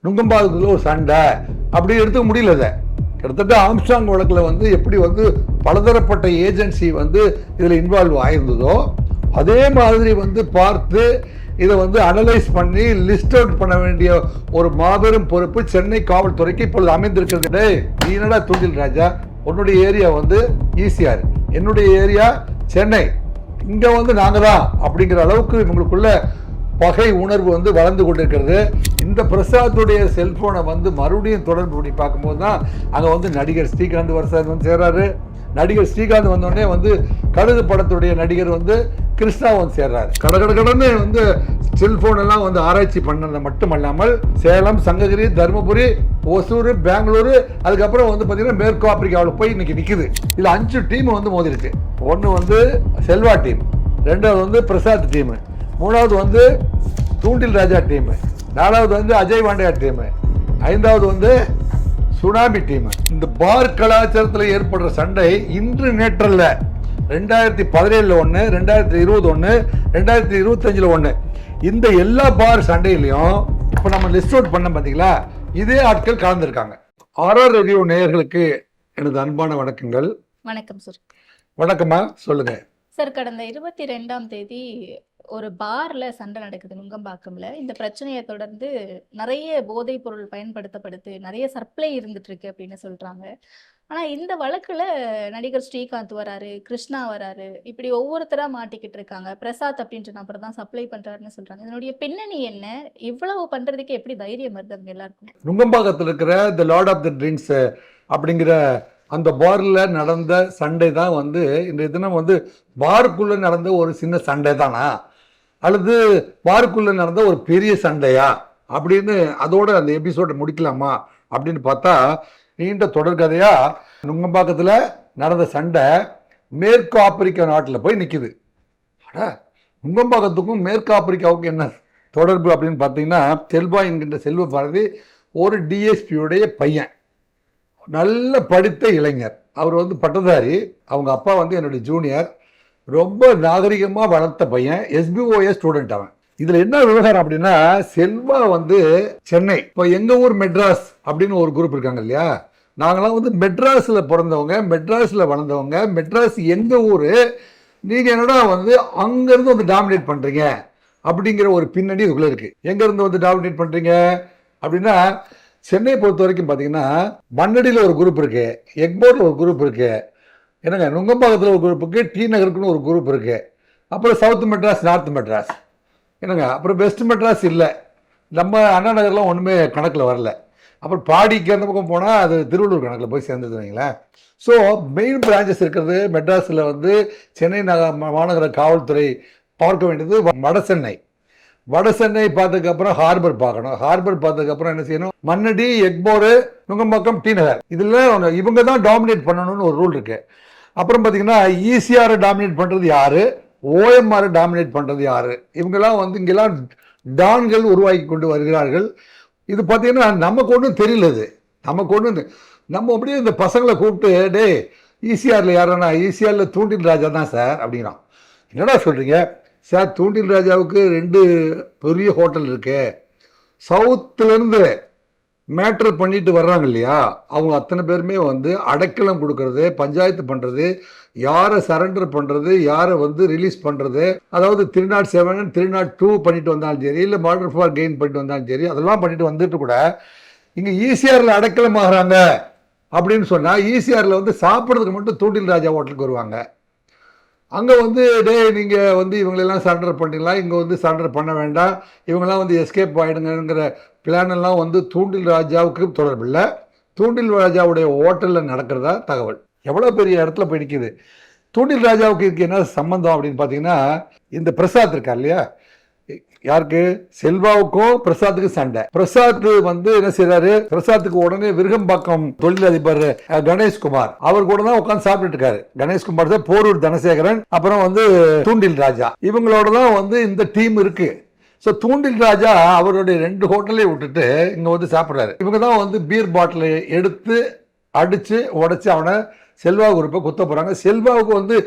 நுங்கம்பாக்கத்தில் ஒரு சண்டை அப்படி எடுத்துக்க முடியல. அதை கிட்டத்தட்ட ஆம்ஸ்ட்ராங் வழக்கில் வந்து எப்படி வந்து பலதரப்பட்ட ஏஜென்சி வந்து இதில் இன்வால்வ் ஆயிருந்ததோ அதே மாதிரி வந்து பார்த்து இதை வந்து அனலைஸ் பண்ணி லிஸ்ட் அவுட் பண்ண வேண்டிய ஒரு மாபெரும் பொறுப்பு சென்னை காவல்துறைக்கு இப்பொழுது அமைந்திருக்கிறது. நீ என்னடா தூண்டில் ராஜா, உன்னுடைய ஏரியா வந்து ஈசிஆர், என்னுடைய ஏரியா சென்னை, இங்க வந்து நாங்க தான் அப்படிங்கிற அளவுக்கு இவங்களுக்குள்ள பகை உணர்வு வந்து வளர்ந்து கொண்டிருக்கிறது. இந்த பிரசாத்துடைய செல்போனை வந்து மறுபடியும் தொடர்பு பண்ணி பார்க்கும்போது தான் அங்கே வந்து நடிகர் ஸ்ரீகாந்த் வருஷம் வந்து சேர்றாரு. நடிகர் ஸ்ரீகாந்த் வந்தோடனே வந்து கழுகு படத்துடைய நடிகர் வந்து கிருஷ்ணா வந்து சேர்றாரு. கடன்னு வந்து செல்போன் எல்லாம் வந்து ஆராய்ச்சி பண்ணது மட்டுமல்லாமல் சேலம், சங்ககிரி, தருமபுரி, ஒசூர், பெங்களூரு, அதுக்கப்புறம் வந்து பார்த்தீங்கன்னா மேற்கு ஆப்பிரிக்காவில் போய் இன்னைக்கு நிற்குது. இதில் 5 டீம் வந்து மோதி இருக்கு. ஒன்று வந்து செல்வா டீம், ரெண்டாவது வந்து பிரசாத் டீமு, மூணாவது வந்து தூண்டில் ராஜா டீமு, நாலாவது வந்து அஜய் வாண்டியா டீமு, ஐந்தாவது வந்து சுனாமி டீம். இந்த பார் கலாச்சாரத்தில் ஏற்படுற சண்டை இன்று நேற்றல்ல, 2017 ஒன்று, 2020 ஒன்று, 2025 ஒன்று, இந்த எல்லா பார் சண்டையிலையும் இப்போ நம்ம லிஸ்ட் அவுட் பண்ண பார்த்தீங்களா, இதே ஆட்கள் கலந்துருக்காங்க. ஆர்ஆர் ரேடியோ நேயர்களுக்கு எனது அன்பான வணக்கங்கள். வணக்கம் சார். வணக்கம்மா, சொல்லுங்க சார், கடந்த 22ஆம் தேதி ஒரு பார்ல சண்டை நடக்குது நுங்கம்பாக்கம்ல. இந்த பிரச்சனையை தொடர்ந்து நிறைய போதைப் பொருள் பயன்படுத்தப்படுது, நிறைய சப்ளை இருந்துட்டு இருக்கு அப்படின்னு சொல்றாங்க. ஆனா இந்த வழக்குல நடிகர் ஸ்ரீகாந்த் வராரு, கிருஷ்ணா வராரு, இப்படி ஒவ்வொருத்தரா மாட்டிக்கிட்டு இருக்காங்க. பிரசாத் அப்படின்ற நபர் தான் சப்ளை பண்றாருன்னு சொல்றாங்க. இதனுடைய பின்னணி என்ன? இவ்வளவு பண்றதுக்கு எப்படி தைரியம் வருது அவங்க எல்லாருக்கும்? நுங்கம்பாக்கத்தில் இருக்கிற தி லார்ட் ஆஃப் தி ட்ரிங்க்ஸ் அப்படிங்கிற அந்த பார்ல நடந்த சண்டை தான் வந்து இன்றைய தினம் வந்து பாருக்குள்ள நடந்த ஒரு சின்ன சண்டை தானா, அல்லது பாருக்குள்ள நடந்த ஒரு பெரிய சண்டையா அப்படின்னு அதோட அந்த எபிசோடை முடிக்கலாமா அப்படின்னு பார்த்தா நீண்ட தொடர்கதையா நுங்கம்பாக்கத்தில் நடந்த சண்டை மேற்கு ஆப்பிரிக்கா நாட்டில் போய் நிற்குது. நுங்கம்பாக்கத்துக்கும் மேற்கு ஆப்பிரிக்காவுக்கும் என்ன தொடர்பு அப்படின்னு பார்த்தீங்கன்னா, செல்வா என்கின்ற செல்வ பாரதி ஒரு டிஎஸ்பியுடைய பையன், நல்ல படித்த இளைஞர். அவர் வந்து பட்டதாரி, அவங்க அப்பா வந்து என்னுடைய ஜூனியர், ரொம்ப நாகரிகமாக வளர்த்த பையன், எஸ்பிஓஎஸ் ஸ்டூடெண்ட் அவன். இதில் என்ன விவகாரம் அப்படின்னா, செல்வா வந்து சென்னை, இப்போ எங்கள் ஊர் மெட்ராஸ் அப்படின்னு ஒரு குரூப் இருக்காங்க இல்லையா, நாங்களாம் வந்து மெட்ராஸில் பிறந்தவங்க, மெட்ராஸில் வளர்ந்தவங்க, மெட்ராஸ் எங்கள் ஊர், நீங்கள் என்னடா வந்து அங்கேருந்து வந்து டாமினேட் பண்ணுறீங்க அப்படிங்கிற ஒரு பின்னணி இதுக்குள்ளே இருக்குது. எங்கேருந்து வந்து டாமினேட் பண்ணுறீங்க அப்படின்னா, சென்னையை பொறுத்த வரைக்கும் பார்த்தீங்கன்னா மண்ணடியில் ஒரு குரூப் இருக்குது, எக்மோரில் ஒரு குரூப் இருக்குது, என்னங்க நுங்கம்பாக்கத்தில் ஒரு குரூப் இருக்குது, டி நகருக்குன்னு ஒரு குரூப் இருக்குது, அப்புறம் சவுத் மெட்ராஸ், நார்த் மெட்ராஸ், என்னங்க அப்புறம் வெஸ்ட் மெட்ராஸ் இல்லை, நம்ம அண்ணா நகர்லாம் ஒன்றுமே கணக்கில் வரல, அப்புறம் பாடிக்கு அந்த பக்கம் போனால் அது திருவள்ளூர் கணக்கில் போய் சேர்ந்தது வைங்களேன். ஸோ மெயின் பிரான்ச்சஸ் இருக்கிறது மெட்ராஸில் வந்து சென்னை மாநகர காவல்துறை பார்க்க வேண்டியது வட சென்னை. வட சென்னை பார்த்ததுக்கப்புறம் ஹார்பர் பார்க்கணும், ஹார்பர் பார்த்ததுக்கப்புறம் என்ன செய்யணும், மண்ணடி, எக்மோரு, நுங்கம்பாக்கம், டி நகர், இதில் இவங்க தான் டாமினேட் பண்ணணும்னு ஒரு ரூல் இருக்கு. அப்புறம் பார்த்தீங்கன்னா ஈசிஆரை டாமினேட் பண்ணுறது யாரு, ஓஎம்ஆரை டாமினேட் பண்ணுறது யாரு, இவங்கெல்லாம் வந்து இங்கெல்லாம் டான்கள் உருவாக்கி கொண்டு வருகிறார்கள். இது பார்த்தீங்கன்னா நமக்கு ஒன்றும் தெரியல, இது நமக்கு ஒன்று, நம்ம அப்படியே இந்த பசங்களை கூப்பிட்டு, டே ஈசிஆரில் யாருன்னா, ஈசிஆரில் தூண்டில் ராஜா தான் சார் அப்படிங்கிறான். என்னடா சொல்கிறீங்க சார், தூண்டில் ராஜாவுக்கு 2 பெரிய ஹோட்டல் இருக்கு, சவுத்துலேருந்து மேட்ரு பண்ணிட்டு வர்றாங்க இல்லையா, அவங்க அத்தனை பேருமே வந்து அடைக்கலம் கொடுக்கறது, பஞ்சாயத்து பண்ணுறது, யாரை சரண்டர் பண்ணுறது, யாரை வந்து ரிலீஸ் பண்ணுறது, அதாவது 307 302 பண்ணிட்டு வந்தாலும் சரி, இல்லை மர்டர் ஃபார் கெயின் பண்ணிட்டு வந்தாலும் சரி, அதெல்லாம் பண்ணிட்டு வந்துட்டு கூட இங்கே ஈசிஆரில் அடைக்கலம் ஆகிறாங்க அப்படின்னு சொன்னால், ஈசிஆரில் வந்து சாப்பிட்றதுக்கு மட்டும் தூண்டில் ராஜா ஹோட்டலுக்கு வருவாங்க. அங்கே வந்து டே நீங்கள் வந்து இவங்களெல்லாம் சரண்டர் பண்ணிடலாம், இங்கே வந்து சரண்டர் பண்ண வேண்டாம், இவங்கெல்லாம் வந்து எஸ்கேப் ஆகிடுங்கிற பிளானெல்லாம் வந்து தூண்டில் ராஜாவுக்கு தொடர்பு இல்லை, தூண்டில் ராஜாவுடைய ஹோட்டலில் நடக்கிறதா தகவல். எவ்வளோ பெரிய இடத்துல போய் நிற்கிது. தூண்டில் ராஜாவுக்கு இதுக்கு என்ன சம்பந்தம் அப்படின்னு பார்த்தீங்கன்னா, இந்த பிரசாத் இருக்கா இல்லையா, யாருக்கு, செல்வாவுக்கும் பிரசாத்துக்கும் சண்டை. பிரசாத் வந்து என்ன செய்யறாரு, பிரசாத்துக்கு உடனே விருகம்பாக்கம் தொழிலதிபர் கணேஷ்குமார் அவர் கூட தான் உட்காந்து சாப்பிட்டு இருக்காரு. கணேஷ்குமார் தான் போரூர் தனசேகரன், அப்புறம் வந்து தூண்டில் ராஜா, இவங்களோட தான் வந்து இந்த டீம் இருக்கு. ஸோ தூண்டில் ராஜா அவருடைய 2 ஹோட்டலையும் விட்டுட்டு இங்க வந்து சாப்பிட்றாரு. இவங்க தான் வந்து பீர் பாட்டிலை எடுத்து அடிச்சு உடைச்சு அவனை செல்வா குரூப்பை குத்த போறாங்க. செல்வாவுக்கு வந்து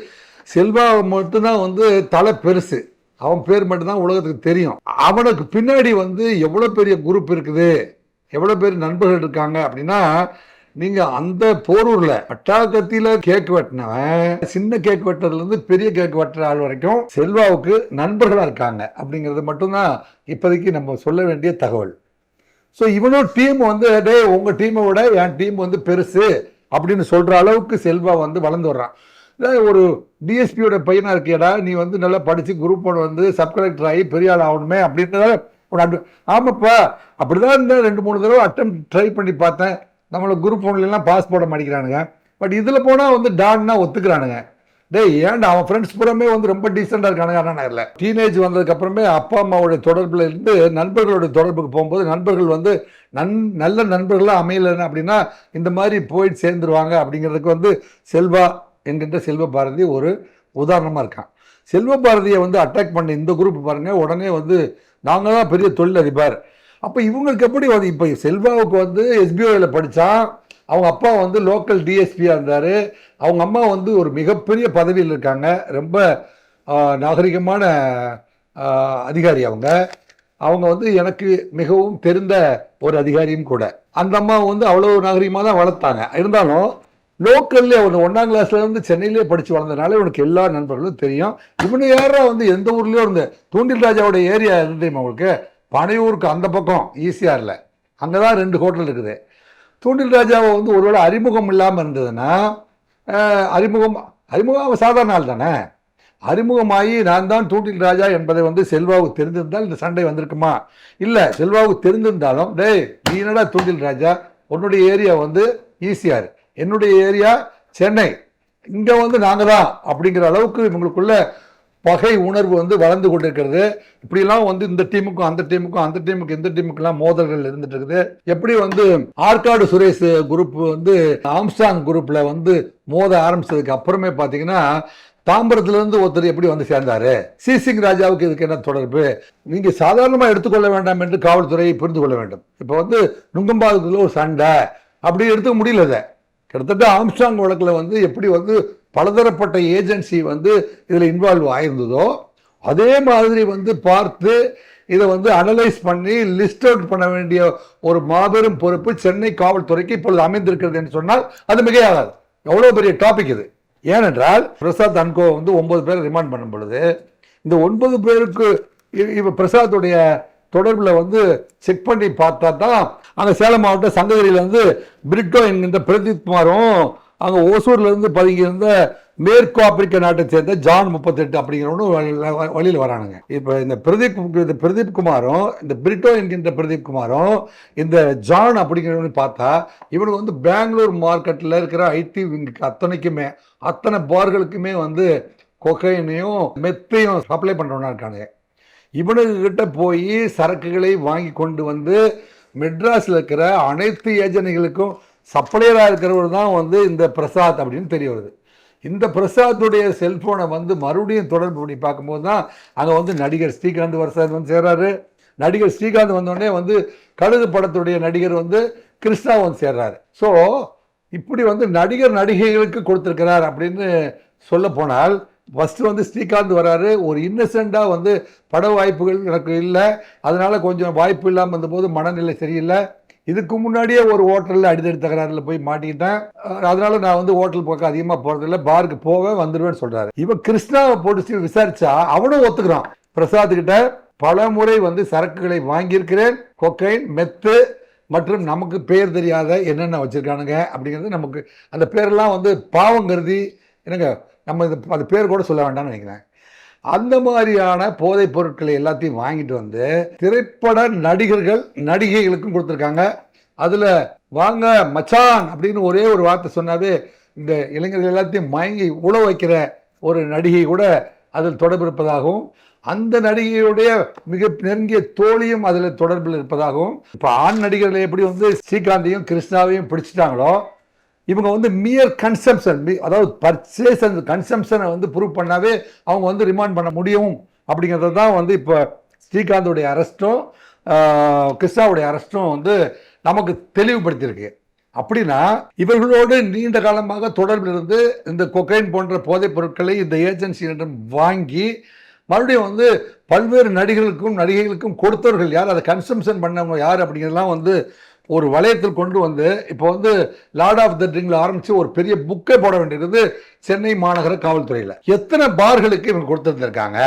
செல்வா மட்டும்தான் வந்து தலை பெருசு, அவன் பேர் மட்டும்தான் உலகத்துக்கு தெரியும். அவனுக்கு பின்னாடி வந்து எவ்வளோ பெரிய குரூப் இருக்குது எவ்வளோ பேர் நண்பர்கள் இருக்காங்க அப்படின்னா, நீங்கள் அந்த போரூரில் பட்டாக்கத்தியில் கேக் வெட்டினவன் சின்ன கேக் வெட்டுறதுலேருந்து பெரிய கேக் வெட்டுற ஆள் வரைக்கும் செல்வாவுக்கு நண்பர்களாக இருக்காங்க அப்படிங்கிறது மட்டும்தான் இப்போதைக்கு நம்ம சொல்ல வேண்டிய தகவல். ஸோ இவனும் டீம் வந்து டே உங்கள் டீமை விட என் டீம் வந்து பெருசு அப்படின்னு சொல்கிற அளவுக்கு செல்வா வந்து வளர்ந்து வர்றான். ஒரு டிஎஸ்பியோட பையனாக இருக்கியடா, நீ வந்து நல்லா படித்து குரூப் 1 வந்து சப் கலெக்டர் ஆகி பெரிய ஆள் ஆகணுமே அப்படின்றத ஆமாப்பா அப்படிதான் இந்த 2-3 தடவை அட்டம் ட்ரை பண்ணி பார்த்தேன். நம்மளை குரூப் 1 பாஸ் போட மாட்டேங்கிறானுங்க. பட் இதில் போனால் வந்து டான்னா ஒத்துக்கிறானுங்க. டேய் ஏன்டா அவன் ஃப்ரெண்ட்ஸ் பூராமே வந்து ரொம்ப டீசெண்டாக இருக்கானுங்க. ஆனால் இல்லை, டீனேஜ் வந்ததுக்கு அப்புறமே அப்பா அம்மாவோட தொடர்பில் இருந்து நண்பர்களோட தொடர்புக்கு போகும்போது நண்பர்கள் வந்து நல்ல நண்பர்களாக அமையலைன்னு அப்படின்னா இந்த மாதிரி போயிட்டு சேர்ந்துருவாங்க. அப்படிங்கிறதுக்கு வந்து செல்வா என்கின்ற செல்வ பாரதி ஒரு உதாரணமாக இருக்கான். செல்வ பாரதியை வந்து அட்டாக் பண்ண இந்த குரூப் பாருங்க, உடனே வந்து நாங்கள் தான் பெரிய தொழிலதிபர். அப்போ இவங்களுக்கு எப்படி வந்து இப்போ செல்வாவுக்கு வந்து எஸ்பிஓவில் படித்தான், அவங்க அப்பா வந்து லோக்கல் டிஎஸ்பியாக இருந்தார், அவங்க அம்மா வந்து ஒரு மிகப்பெரிய பதவியில் இருக்காங்க, ரொம்ப நாகரிகமான அதிகாரி. அவங்க வந்து எனக்கு மிகவும் தெரிந்த ஒரு அதிகாரியும் கூட. அந்த அம்மா வந்து அவ்வளோ நாகரிகமாக தான் வளர்த்தாங்க. இருந்தாலும் லோக்கல்லே ஒரு 1ஆம் கிளாஸ்லேருந்து சென்னையிலே படித்து வளர்ந்ததுனால இவனுக்கு எல்லா நண்பர்களும் தெரியும். இவனு யாரா வந்து எந்த ஊர்லேயோ இருந்து தூண்டில் ராஜாவோட ஏரியா இருந்தேன் அவங்களுக்கு பனையூருக்கு அந்த பக்கம் ஈசிஆரில் அங்கே தான் 2 ஹோட்டல் இருக்குது. தூண்டில் ராஜாவை வந்து ஒருவேளை அறிமுகம் இல்லாமல் இருந்ததுன்னா அறிமுகம் அவன் சாதாரண ஆள் தானே. அறிமுகமாகி நான் தான் தூண்டில் ராஜா என்பதை வந்து செல்வாவுக்கு தெரிந்திருந்தால் இந்த சண்டை வந்திருக்குமா? இல்லை, செல்வாவுக்கு தெரிந்திருந்தாலும் டேய் நீ என்னடா தூண்டில் ராஜா, உன்னுடைய ஏரியா வந்து ஈசிஆர், என்னுடைய ஏரியா சென்னை, இங்கே வந்து நாங்கள் தான் அப்படிங்கிற அளவுக்கு இவங்களுக்குள்ள பகை உணர்வு வந்து வளர்ந்து கொண்டிருக்கிறது. இப்படிலாம் வந்து இந்த டீமுக்கும் அந்த டீமுக்கும் இந்த டீமுக்கெல்லாம் மோதல்கள் இருந்துட்டு இருக்குது. எப்படி வந்து ஆற்காடு சுரேஷ் குரூப் வந்து ஆம்ஸ்டாங் குரூப்ல வந்து மோத ஆரம்பிச்சதுக்கு அப்புறமே பார்த்தீங்கன்னா தாம்பரத்திலிருந்து ஒருத்தர் எப்படி வந்து சேர்ந்தாரு, சிசிங் ராஜாவுக்கு இதுக்கு என்ன தொடர்பு, நீங்க சாதாரணமாக எடுத்துக்கொள்ள வேண்டாம் என்று காவல்துறையை புரிந்து கொள்ள வேண்டும். இப்போ வந்து நுங்கம்பாக்கத்தில் ஒரு சண்டை அப்படி எடுத்துக்க முடியல. கிட்டத்தட்ட ஆம்ஸ்டாங் வழக்கில் வந்து எப்படி வந்து பலதரப்பட்ட ஏஜென்சி வந்து இதில் இன்வால்வ் ஆயிருந்ததோ அதே மாதிரி வந்து பார்த்து இதை வந்து அனலைஸ் பண்ணி லிஸ்ட் அவுட் பண்ண வேண்டிய ஒரு மாபெரும் பொறுப்பு சென்னை காவல்துறைக்கு இப்பொழுது அமைந்திருக்கிறது என்று சொன்னால் அது மிகையாகாது. எவ்வளோ பெரிய டாபிக் இது. ஏனென்றால் பிரசாத் அன்கோ வந்து 9 பேரை ரிமாண்ட் பண்ணும் பொழுது இந்த 9 பேருக்கு இவ பிரசாத்துடைய தொடர்பில் வந்து செக் பண்ணி பார்த்தா தான் அங்கே சேலம் மாவட்ட சங்ககிரியில் வந்து பிரிட்டோ என்கின்ற பிரதீப் குமாரும் அங்கே ஓசூர்லேருந்து பதுங்கியிருந்த மேற்கு ஆப்பிரிக்க நாட்டை சேர்ந்த ஜான் 38 அப்படிங்கிறவனும் வழியில் வரானுங்க. இப்போ இந்த பிரதீப் குமாரும் இந்த பிரிட்டோ என்கின்ற பிரதீப் குமாரும் இந்த ஜான் அப்படிங்கிறவனு பார்த்தா இவனுக்கு வந்து பெங்களூர் மார்க்கெட்டில் இருக்கிற ஐடி அத்தனைக்குமே அத்தனை பார்களுக்குமே வந்து கொக்கைனையும் மெத்தையும் சப்ளை பண்ணுறவனா இருக்கானுங்க. இவனுக்கிட்ட போய் சரக்குகளை வாங்கி கொண்டு வந்து மெட்ராஸில் இருக்கிற அனைத்து ஏஜென்சிகளுக்கும் சப்ளையராக இருக்கிறவர் தான் வந்து இந்த பிரசாத் அப்படின்னு தெரிய வருது. இந்த பிரசாத்துடைய செல்ஃபோனை வந்து மறுபடியும் தொடர்பு பண்ணி பார்க்கும்போது தான் அங்கே வந்து நடிகர் ஸ்ரீகாந்த் பிரசாத் வந்து சேர்றாரு. நடிகர் ஸ்ரீகாந்த் வந்தோடனே வந்து கழுகு படத்துடைய நடிகர் வந்து கிருஷ்ணா வந்து சேர்றாரு. ஸோ இப்படி வந்து நடிகைகளுக்கு கொடுத்துருக்கிறார் அப்படின்னு சொல்ல போனால் ஃபஸ்ட்டு வந்து ஸ்ரீகாந்த் வராரு. ஒரு இன்னசென்ட்டாக வந்து பட வாய்ப்புகள் எனக்கு இல்லை, அதனால கொஞ்சம் வாய்ப்பு இல்லாமல் இருந்தபோது மனநிலை சரியில்லை, இதுக்கு முன்னாடியே ஒரு ஹோட்டலில் அடித்தடி தகராறில் போய் மாட்டிக்கிட்டேன், அதனால நான் வந்து ஹோட்டல் பக்கம் அதிகமாக போகிறதில்ல, பாருக்கு போவேன் வந்துடுவேன்னு சொல்கிறாரு. இவன் கிருஷ்ணாவை போட்டு விசாரிச்சா அவனும் ஒத்துக்கிறான். பிரசாத்கிட்ட பல முறை வந்து சரக்குகளை வாங்கியிருக்கிறேன், கொக்கைன், மெத்து மற்றும் நமக்கு பேர் தெரியாத என்னென்ன வச்சுருக்கானுங்க அப்படிங்கிறது நமக்கு அந்த பேரெல்லாம் வந்து பாவம் கருதி என்னங்க நம்ம அது பேர் கூட சொல்ல வேண்டாம்னு நினைக்கிறேன். அந்த மாதிரியான போதைப் பொருட்களை எல்லாத்தையும் வாங்கிட்டு வந்து திரைப்பட நடிகைகளுக்கும் கொடுத்துருக்காங்க. அதில் வாங்க மச்சான் அப்படின்னு ஒரே ஒரு வார்த்தை சொன்னாவே இந்த இளைஞர்கள் எல்லாத்தையும் மயங்கி உழ வைக்கிற ஒரு நடிகை கூட அதில் தொடர்பு இருப்பதாகவும் அந்த நடிகையுடைய மிக நெருங்கிய தோழியும் அதில் தொடர்பில் இருப்பதாகவும், இப்போ ஆண் நடிகர்களை எப்படி வந்து ஸ்ரீகாந்தையும் கிருஷ்ணாவையும் பிடிச்சிட்டாங்களோ இவங்க வந்து மியர் கன்சம்ஷன், அதாவது பர்ச்சேஸ் அண்ட் கன்சம்ஷனை வந்து ப்ரூவ் பண்ணாவே அவங்க வந்து ரிமாண்ட் பண்ண முடியும் அப்படிங்கிறது தான் வந்து இப்போ ஸ்ரீகாந்தோடைய அரெஸ்ட்டும் கிருஷ்ணாவுடைய அரெஸ்ட்டும் வந்து நமக்கு தெளிவுபடுத்தியிருக்கு. அப்படின்னா இவர்களோடு நீண்ட காலமாக தொடர்பில் இருந்து இந்த கொக்கைன் போன்ற போதைப் பொருட்களை இந்த ஏஜென்சியிடம் வாங்கி மறுபடியும் வந்து பல்வேறு நடிகர்களுக்கும் நடிகைகளுக்கும் கொடுத்தவர்கள் யார், அதை கன்சம்ஷன் பண்ணவங்க யார் அப்படிங்கிறதுலாம் வந்து ஒரு வளையத்தில் கொண்டு வந்து இப்போ வந்து லார்ட் ஆஃப் த ட்ரிங்க்ல ஆரம்பிச்சு ஒரு பெரிய புக்கே போட வேண்டியது சென்னை மாநகர காவல்துறையில். எத்தனை பார்களுக்கு இவங்க கொடுத்துருந்துருக்காங்க,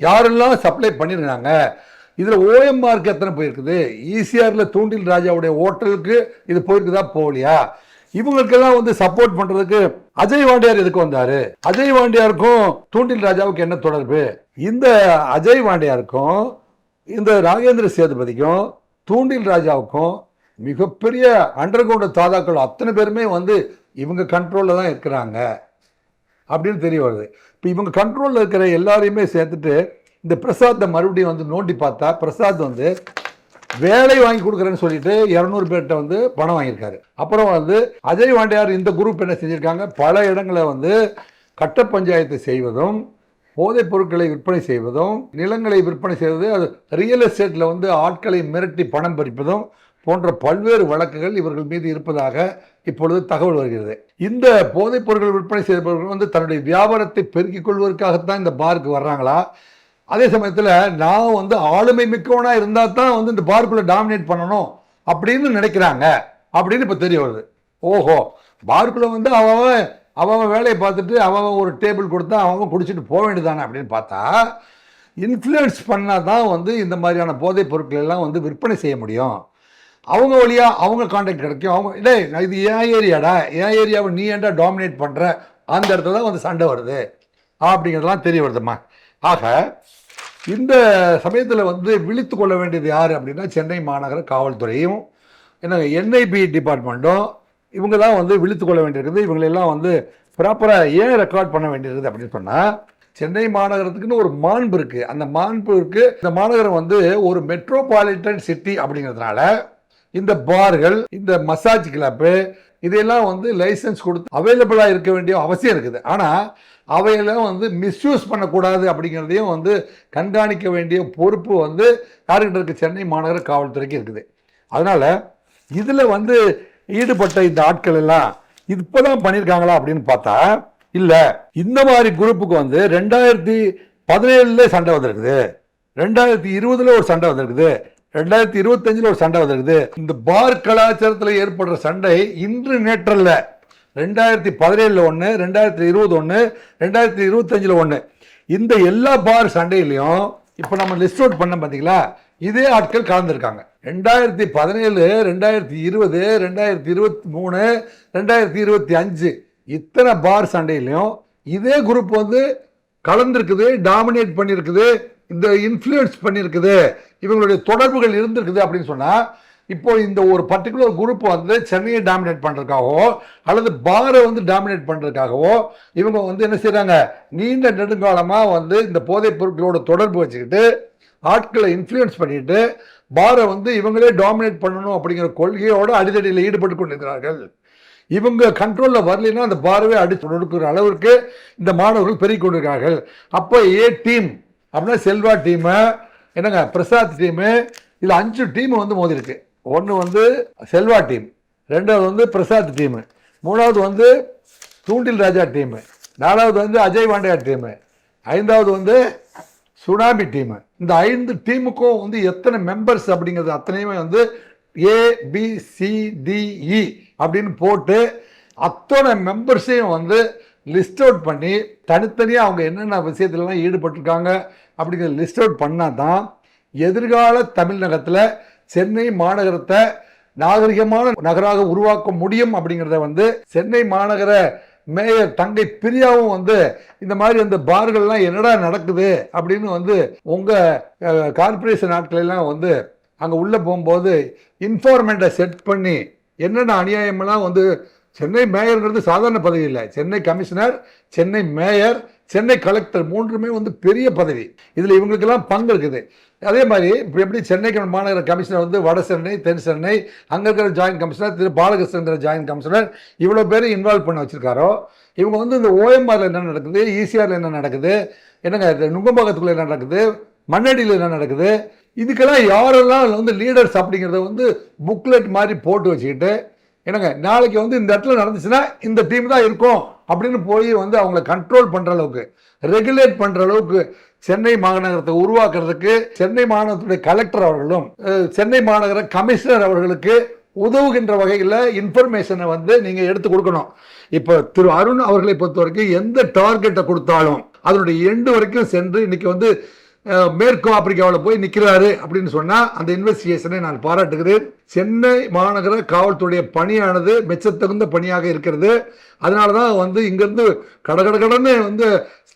யாரெல்லாம் சப்ளை பண்ணிருக்காங்க, இதுல ஓஎம்ஆருக்கு எத்தனை போயிருக்குது, ஈசிஆர்ல தூண்டில் ராஜாவுடைய ஹோட்டலுக்கு இது போயிருக்குதா போகலையா, இவங்களுக்கெல்லாம் வந்து சப்போர்ட் பண்றதுக்கு அஜய் வாண்டியார் எதுக்கு வந்தாரு, அஜய் வாண்டியாருக்கும் தூண்டில் ராஜாவுக்கு என்ன தொடர்பு, இந்த அஜய் வாண்டியாருக்கும் இந்த ராகேந்திர சேதுபதிக்கும் தூண்டில் ராஜாவுக்கும் மிகப்பெரிய அண்டர் கிரவுண்ட் தாதாக்கள் அத்தனை பேருமே வந்து இவங்க கண்ட்ரோல்ல தான் இருக்கிறாங்க அப்படின்னு தெரிய வருது. இப்போ இவங்க கண்ட்ரோலில் இருக்கிற எல்லாரையுமே சேர்த்துட்டு இந்த பிரசாத்தை மறுபடியும் வந்து நோண்டி பார்த்தா பிரசாத் வந்து வேலை வாங்கி கொடுக்குறேன்னு சொல்லிட்டு 200 பேர்கிட்ட வந்து பணம் வாங்கியிருக்காரு. அப்புறம் வந்து அஜய் வாண்டியார் இந்த குரூப் என்ன செஞ்சிருக்காங்க, பல இடங்களை வந்து கட்ட பஞ்சாயத்து செய்வதும் போதைப் பொருட்களை விற்பனை செய்வதும் நிலங்களை விற்பனை செய்வது, அது ரியல் எஸ்டேட்டில் வந்து ஆட்களை மிரட்டி பணம் பறிப்பதும் போன்ற பல்வேறு வழக்குகள் இவர்கள் மீது இருப்பதாக இப்பொழுது தகவல் வருகிறது. இந்த போதைப் பொருட்கள் விற்பனை செய்பவர்கள் வந்து தன்னுடைய வியாபாரத்தை பெருக்கிக் கொள்வதற்காகத்தான் இந்த பாருக்கு வர்றாங்களா, அதே சமயத்தில் நான் வந்து ஆளுமை மிக்கவனாக இருந்தால் தான் வந்து இந்த பார்க்குள்ளே டாமினேட் பண்ணணும் அப்படின்னு நினைக்கிறாங்க அப்படின்னு இப்போ தெரிய வருது. ஓஹோ, பார்க்குள்ளே வந்து அவன் வேலையை பார்த்துட்டு அவன் ஒரு டேபிள் கொடுத்தா அவன் குடிச்சிட்டு போக வேண்டியதானே அப்படின்னு பார்த்தா இன்ஃப்ளூயன்ஸ் பண்ணால் தான் வந்து இந்த மாதிரியான போதைப் பொருட்கள் எல்லாம் வந்து விற்பனை செய்ய முடியும். அவங்க வழியாக அவங்க கான்டாக்ட் கிடைக்கும். அவங்க இல்லை இது என் ஏரியாடா, என் ஏரியாவை நீ ஏன்டா டாமினேட் பண்ணுற, அந்த இடத்துல தான் வந்து சண்டை வருது அப்படிங்கிறதுலாம் தெரிய வருதுமா. ஆக இந்த சமயத்தில் வந்து விழித்து கொள்ள வேண்டியது யார் அப்படின்னா சென்னை மாநகர காவல்துறையும் என்ன என்ஐபி டிபார்ட்மெண்ட்டும் இவங்க தான் வந்து விழித்து கொள்ள வேண்டியிருக்குது. இவங்களெல்லாம் வந்து ப்ராப்பராக ஏன் ரெக்கார்ட் பண்ண வேண்டியிருக்குது அப்படின்னு சொன்னால், சென்னை மாநகரத்துக்குன்னு ஒரு மாண்பு இருக்குது. அந்த மாண்பு இருக்குது. இந்த மாநகரம் வந்து ஒரு மெட்ரோபாலிட்டன் சிட்டி அப்படிங்கிறதுனால இந்த பார்கள், இந்த மசாஜ் கிளப்பு இதெல்லாம் வந்து லைசன்ஸ் கொடுத்து அவைலபிளாக இருக்க வேண்டிய அவசியம் இருக்குது. ஆனால் அவையெல்லாம் வந்து மிஸ்யூஸ் பண்ணக்கூடாது அப்படிங்கிறதையும் வந்து கண்காணிக்க வேண்டிய பொறுப்பு வந்து யாருக்கிட்ட இருக்குது, சென்னை மாநகர காவல்துறைக்கு இருக்குது. அதனால் இதில் வந்து ஈடுபட்ட இந்த ஆட்கள் எல்லாம் இப்போதான் பண்ணியிருக்காங்களா அப்படின்னு பார்த்தா இல்லை. இந்த மாதிரி குரூப்புக்கு வந்து 2017 சண்டை வந்திருக்குது, 2020 ஒரு சண்டை வந்திருக்குது, 2025 ஒரு சண்டை வந்திருக்குது. இந்த பார் கலாச்சாரத்தில் ஏற்படுற சண்டை இன்று நேற்றல்ல, 2017 ஒன்று, 2020 ஒன்று, 2025 ஒன்று. இந்த எல்லா பார் சண்டையிலையும் இப்போ நம்ம லிஸ்ட் அவுட் பண்ண பார்த்தீங்களா, இதே ஆட்கள் கலந்துருக்காங்க. 2017, 2020, 2023, 2025 இத்தனை பார் சண்டையிலையும் இதே குரூப் வந்து கலந்துருக்குது, டாமினேட் பண்ணியிருக்குது, இந்த இன்ஃப்ளூயன்ஸ் பண்ணியிருக்குது, இவங்களுடைய தொடர்புகள் இருந்திருக்குது அப்படின்னு சொன்னால், இப்போ இந்த ஒரு பர்டிகுலர் குரூப் வந்து சென்னையை டாமினேட் பண்ணுறதுக்காகவோ அல்லது பாரை வந்து டாமினேட் பண்ணுறதுக்காகவோ இவங்க வந்து என்ன செய்கிறாங்க, நீண்ட நெடுங்காலமாக வந்து இந்த போதைப் பொருட்களோட தொடர்பு வச்சுக்கிட்டு ஆட்களை இன்ஃப்ளூயன்ஸ் பண்ணிட்டு பாரை வந்து இவங்களே டாமினேட் பண்ணணும் அப்படிங்கிற கொள்கையோட அடிதடியில் ஈடுபட்டு கொண்டிருக்கிறார்கள். இவங்க கண்ட்ரோலில் வரலைன்னா அந்த பார்வை அடித்து நொடுக்கிற அளவிற்கு இந்த மாணவர்கள் பெருகி கொண்டிருக்கிறார்கள். அப்போ ஏ டீம் அப்படின்னா செல்வா டீமு, என்னங்க பிரசாத் டீமு, இதில் 5 டீம் வந்து மோதி இருக்கு. ஒன்று வந்து செல்வா டீம், ரெண்டாவது வந்து பிரசாத் டீமு, மூணாவது வந்து தூண்டில் ராஜா டீமு, நாலாவது வந்து அஜய் வாண்டியார் டீமு, ஐந்தாவது வந்து சுனாமி டீமு. இந்த 5 டீமுக்கும் வந்து எத்தனை மெம்பர்ஸ் அப்படிங்கிறது அத்தனையுமே வந்து ABCDE அப்படின்னு போட்டு அத்தனை மெம்பர்ஸையும் வந்து லிஸ்ட் அவுட் பண்ணி தனித்தனியாக அவங்க என்னென்ன விஷயத்துலலாம் ஈடுபட்டிருக்காங்க அப்படிங்கிறத லிஸ்ட் அவுட் பண்ணால் தான் எதிர்கால தமிழகத்தில் சென்னை மாநகரத்தை நாகரிகமான நகராக உருவாக்க முடியும் அப்படிங்கிறத வந்து சென்னை மாநகர மேயர் தங்கை பிரியாவும் வந்து இந்த மாதிரி அந்த பார்கள்லாம் என்னடா நடக்குது அப்படின்னு வந்து உங்கள் கார்பரேஷன் ஆட்களெல்லாம் வந்து அங்கே உள்ளே போகும்போது இன்ஃபார்மெண்ட்டை செட் பண்ணி என்னென்ன அநியாயமெல்லாம் வந்து சென்னை மேயர்ங்கிறது சாதாரண பதவி இல்லை, Chennai commissioner, Chennai mayor, Chennai collector மூன்றுமே வந்து பெரிய பதவி. இதில் இவங்களுக்கெல்லாம் பங்கு இருக்குது. அதே மாதிரி இப்போ எப்படி சென்னை மாநகர கமிஷனர் வந்து வட சென்னை, தென் சென்னை, அங்கே இருக்கிற ஜாயின்ட் கமிஷனர் திரு பாலகிருஷ்ணன் ஜாயின்ட் கமிஷனர் இவ்வளோ பேரை இன்வால்வ் பண்ண வச்சுருக்காரோ, இவங்க வந்து இந்த ஓஎம்ஆரில் என்ன நடக்குது, ஈசிஆரில் என்ன நடக்குது, என்னங்க நுங்கம்பாக்கத்துக்குள்ளே என்ன நடக்குது, மண்ணடியில் என்ன நடக்குது, இதுக்கெல்லாம் யாரெல்லாம் வந்து லீடர்ஸ் அப்படிங்கிறத வந்து புக்லெட் மாதிரி போட்டு வச்சுக்கிட்டு, என்னங்க நாளைக்கு வந்து இந்த இடத்துல நடந்துச்சுன்னா இந்த டீம் தான் இருக்கும் அப்படின்னு போய் வந்து அவங்கள கண்ட்ரோல் பண்ணுற அளவுக்கு, ரெகுலேட் பண்ணுற அளவுக்கு சென்னை மாநகரத்தை உருவாக்குறதுக்கு சென்னை மாநகரத்துடைய கலெக்டர் அவர்களும் சென்னை மாநகர கமிஷனர் அவர்களுக்கு உதவுகின்ற வகையில் இன்ஃபர்மேஷனை வந்து நீங்கள் எடுத்து கொடுக்கணும். இப்போ திரு அருண் அவர்களை பொறுத்த வரைக்கும் எந்த டார்கெட்டை கொடுத்தாலும் அதனுடைய எண்டு வரைக்கும் சென்று இன்னைக்கு வந்து மேற்கு ஆப்பிரிக்காவில் போய் நிற்கிறாரு அப்படின்னு சொன்னால் அந்த இன்வெஸ்டிகேஷனை நான் பாராட்டுகிறேன். சென்னை மாநகர காவல்துறைய பணியானது மெச்சத்தகுந்த பணியாக இருக்கிறது. அதனால தான் வந்து இங்கேருந்து கடன்னு வந்து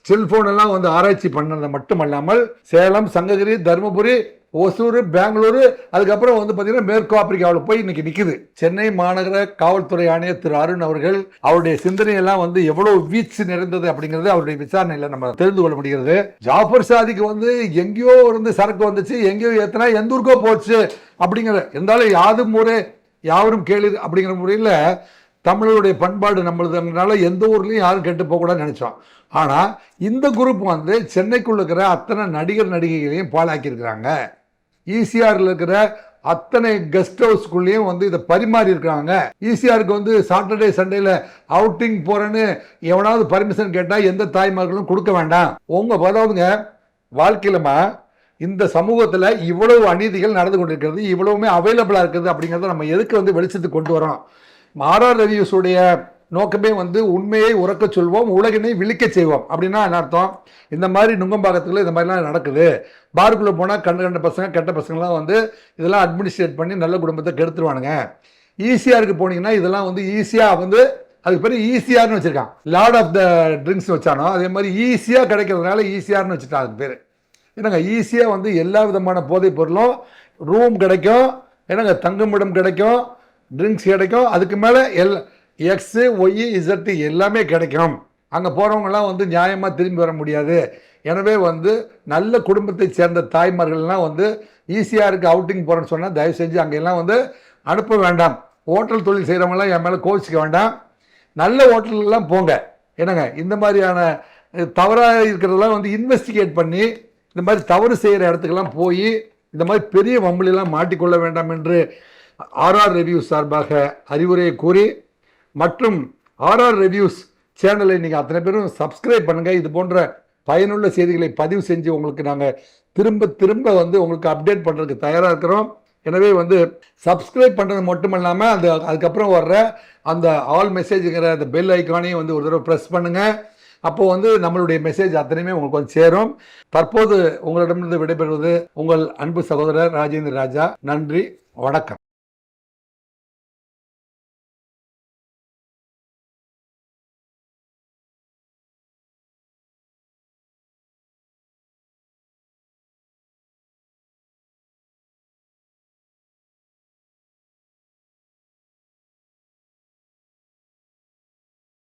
செல்போன் எல்லாம் வந்து ஆராய்ச்சி பண்ணது மட்டுமல்லாமல் சேலம், சங்ககிரி, தருமபுரி, ஒசூர், பெங்களூரு, அதுக்கப்புறம் வந்து பார்த்தீங்கன்னா மேற்கு ஆப்பிரிக்காவில் போய் இன்னைக்கு நிற்குது. சென்னை மாநகர காவல்துறை ஆணையர் திரு அருண் அவர்கள் அவருடைய சிந்தனையெல்லாம் வந்து எவ்வளவு வீச்சு நிறைந்தது அப்படிங்கிறது அவருடைய விசாரணையில் நம்ம தெரிந்து கொள்ள முடிகிறது. ஜாஃபர் சாதிக்கு வந்து எங்கேயோ இருந்து சரக்கு வந்துச்சு, எங்கேயோ ஏத்தனா எந்த ஊருக்கோ போச்சு அப்படிங்கிற இருந்தாலும் யாதும் முறை யாவரும் கேளு அப்படிங்கிற முறையில் தமிழருடைய பண்பாடு நம்மளுதுனால எந்த ஊர்லையும் யாரும் கெட்டு போகக்கூடாதுன்னு நினைச்சோம். ஆனால் இந்த குரூப் வந்து சென்னைக்குள்ள இருக்கிற அத்தனை நடிகர் நடிகைகளையும் பாழாக்கியிருக்கிறாங்க. ஈசிஆரில் இருக்கிற அத்தனை கெஸ்ட் ஹவுஸ்குள்ளேயும் வந்து இதை பரிமாறி இருக்காங்க. ஈசிஆருக்கு வந்து சாட்டர்டே சண்டேல அவுட்டிங் போறேன்னு எவனாவது பர்மிஷன் கேட்டால் எந்த தாய்மார்களும் கொடுக்க வேண்டாம். அதாவதுங்க வாழ்க்கையிலமா இந்த சமூகத்தில் இவ்வளவு அநீதிகள் நடந்து கொண்டிருக்கிறது, இவ்வளவுமே அவைலபிளாக இருக்குது அப்படிங்கிறத நம்ம எதுக்கு வந்து வெளிச்சத்துக்கு கொண்டு வரோம். ஆர்ஆர் ரிவ்யூஸுடைய நோக்கமே வந்து உண்மையை உறக்க சொல்வோம், உலகினை விழிக்க செய்வோம். அப்படின்னா என்ன அர்த்தம்? இந்த மாதிரி நுங்கம்பாக்கத்தில் இந்த மாதிரிலாம் நடக்குது. பாருக்குள்ளே போனால் கண்ட பசங்க கெட்ட பசங்களாம் வந்து இதெல்லாம் அட்மினிஸ்ட்ரேட் பண்ணி நல்ல குடும்பத்தை கெடுத்துருவானுங்க. ஈஸியாருக்கு போனீங்கன்னா இதெல்லாம் வந்து ஈஸியாக வந்து அதுக்கு பேர் ஈஸியார்னு வச்சுருக்கான். லார்ட் ஆஃப் த ட்ரிங்க்ஸ் வச்சானோ அதே மாதிரி ஈஸியாக கிடைக்கிறதுனால ஈஸியார்னு வச்சுட்டான். அதுக்கு பேர் என்னங்க, ஈஸியாக வந்து எல்லா விதமான போதைப் பொருளும் ரூம் கிடைக்கும், என்னங்க தங்குமிடம் கிடைக்கும், ட்ரிங்க்ஸ் கிடைக்கும், அதுக்கு மேலே எக்ஸு ஒய் இசட்டு எல்லாமே கிடைக்கும். அங்கே போகிறவங்கலாம் வந்து நியாயமாக திரும்பி வர முடியாது. எனவே வந்து நல்ல குடும்பத்தை சேர்ந்த தாய்மார்கள்லாம் வந்து ஈஸியாருக்கு அவுட்டிங் போகிறேன்னு சொன்னால் தயவு செஞ்சு அங்கெல்லாம் வந்து அனுப்ப வேண்டாம். ஹோட்டல் தொழில் செய்கிறவங்களாம் என் மேலே கோச்சிக்க வேண்டாம். நல்ல ஹோட்டல்லாம் போங்க. என்னங்க இந்த மாதிரியான தவறாக இருக்கிறதெல்லாம் வந்து இன்வெஸ்டிகேட் பண்ணி இந்த மாதிரி தவறு செய்கிற இடத்துக்கெல்லாம் போய் இந்த மாதிரி பெரிய வம்புலாம் மாட்டிக்கொள்ள வேண்டாம் என்று ஆர்ஆர் ரிவ்யூஸ் சார்பாக அறிவுரையை கூறி, மற்றும் ஆர்ஆர் ரிவ்யூஸ் சேனலை நீங்கள் அத்தனை பேரும் சப்ஸ்கிரைப் பண்ணுங்கள். இது போன்ற பயனுள்ள செய்திகளை பதிவு செஞ்சு உங்களுக்கு நாங்கள் திரும்ப வந்து உங்களுக்கு அப்டேட் பண்ணுறதுக்கு தயாராக இருக்கிறோம். எனவே வந்து சப்ஸ்கிரைப் பண்ணுறது மட்டும் இல்லாமல் அதுக்கப்புறம் வர்ற அந்த ஆல் மெசேஜுங்கிற அந்த பெல் ஐக்கானையும் வந்து ஒரு தடவை ப்ரெஸ் பண்ணுங்கள். அப்போது வந்து நம்மளுடைய மெசேஜ் அத்தனையுமே உங்களுக்கு வந்து சேரும். தற்போது உங்களிடமிருந்து விடைபெறுவது உங்கள் அன்பு சகோதரர் ராஜேந்திர ராஜா. நன்றி, வணக்கம்.